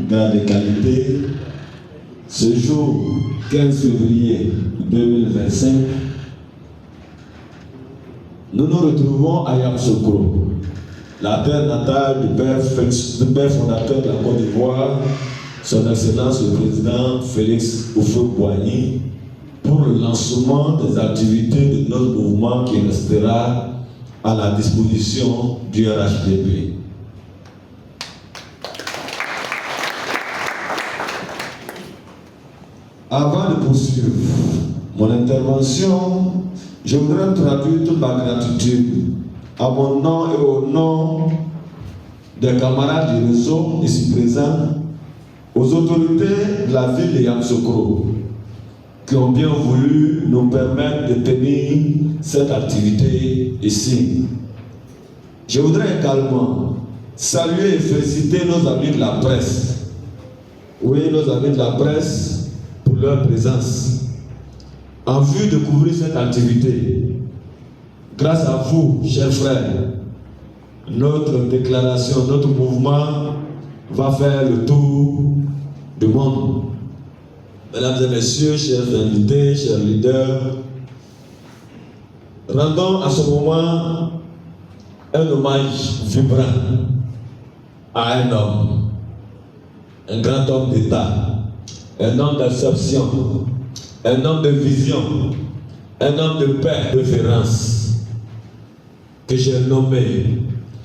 grande qualité, ce jour 15 février 2025, nous nous retrouvons à Yamoussoukro, la terre natale du père fondateur de la Côte d'Ivoire, son Excellence le Président Félix Houphouët-Boigny, pour le lancement des activités de notre mouvement qui restera à la disposition du RHDP. Avant de poursuivre mon intervention, je voudrais traduire toute ma gratitude à mon nom et au nom des camarades du réseau ici présents, aux autorités de la ville de Yamoussoukro, qui ont bien voulu nous permettre de tenir cette activité ici. Je voudrais également saluer et féliciter nos amis de la presse. Oui, nos amis de la presse, pour leur présence, en vue de couvrir cette activité. Grâce à vous, chers frères, notre déclaration, notre mouvement va faire le tour du monde. Mesdames et messieurs, chers invités, chers leaders, rendons à ce moment un hommage vibrant à un homme, un grand homme d'État, un homme d'exception, un homme de vision, un homme de paix, de référence, que j'ai nommé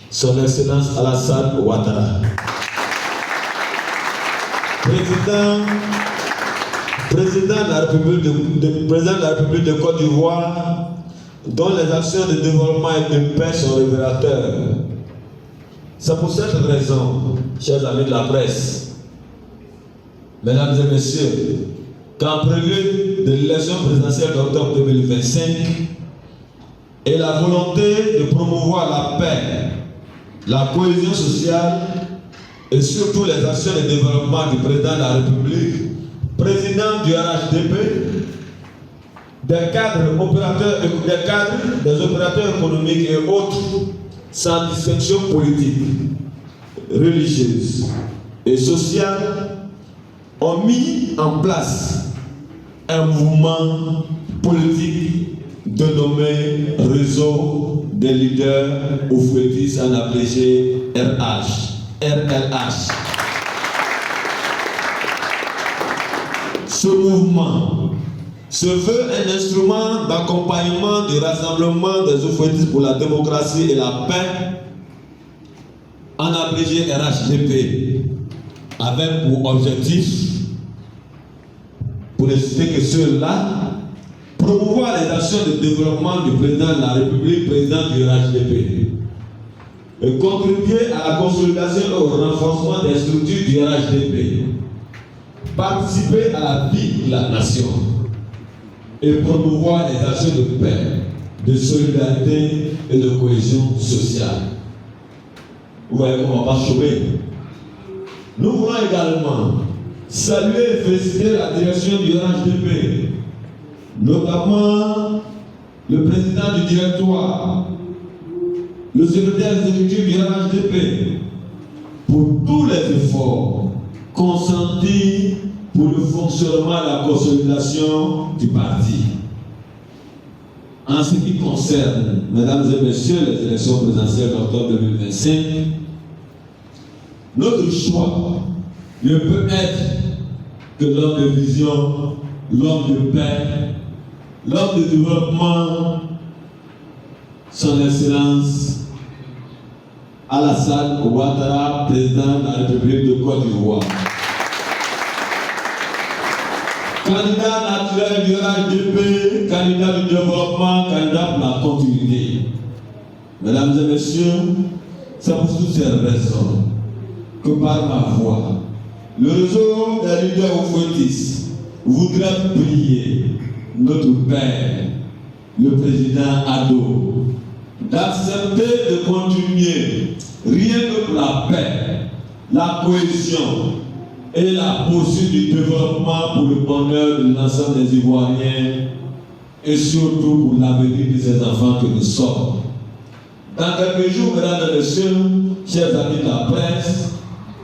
Son Excellence Alassane Ouattara. Président de la République de Côte d'Ivoire, dont les actions de développement et de paix sont révélateurs. C'est pour cette raison, chers amis de la presse, mesdames et messieurs, qu'en prélude de l'élection présidentielle d'octobre 2025 et la volonté de promouvoir la paix, la cohésion sociale et surtout les actions de développement du président de la République, président du RHDP, des opérateurs économiques et autres, sans distinction politique, religieuse et sociale, ont mis en place un mouvement politique dénommé Réseau des leaders oufouettistes, en abrégé RLH. Ce mouvement se veut un instrument d'accompagnement du rassemblement des oufouettistes pour la démocratie et la paix, en abrégé RHDP, avec pour objectif, pour ne citer que ceux-là, promouvoir les actions de développement du président de la République, président du RHDP, et contribuer à la consolidation et au renforcement des structures du RHDP, participer à la vie de la nation et promouvoir les actions de paix, de solidarité et de cohésion sociale. Vous voyez qu'on ne va pas chômer. Nous voulons également saluer et féliciter la direction du RHDP, notamment le président du directoire, le secrétaire exécutif du RHDP, pour tous les efforts consentis pour le fonctionnement et la consolidation du parti. En ce qui concerne, mesdames et messieurs, les élections présidentielles d'octobre 2025, notre choix ne peut être que l'homme de vision, l'homme de paix, l'homme de développement, son Excellence Alassane Ouattara, président de la République de Côte d'Ivoire. Candidat naturel du RHDP, candidat du développement, candidat pour la continuité. Mesdames et messieurs, c'est pour toutes ces raisons que par ma voix, le réseau des leaders oufouettistes voudrait prier notre Père, le président Ado, d'accepter de continuer rien que pour la paix, la cohésion et la poursuite du développement pour le bonheur de l'ensemble des Ivoiriens et surtout pour l'avenir de ces enfants que nous sommes. Dans quelques jours, mesdames et messieurs, chers amis de la presse,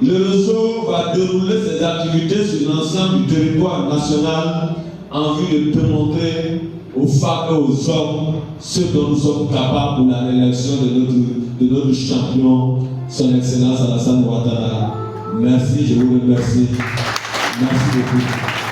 Le réseau va dérouler ses activités sur l'ensemble du territoire national en vue de démontrer aux femmes et aux hommes ce dont nous sommes capables pour la réélection de notre champion, son Excellence Alassane Ouattara. Merci, je vous remercie. Merci beaucoup.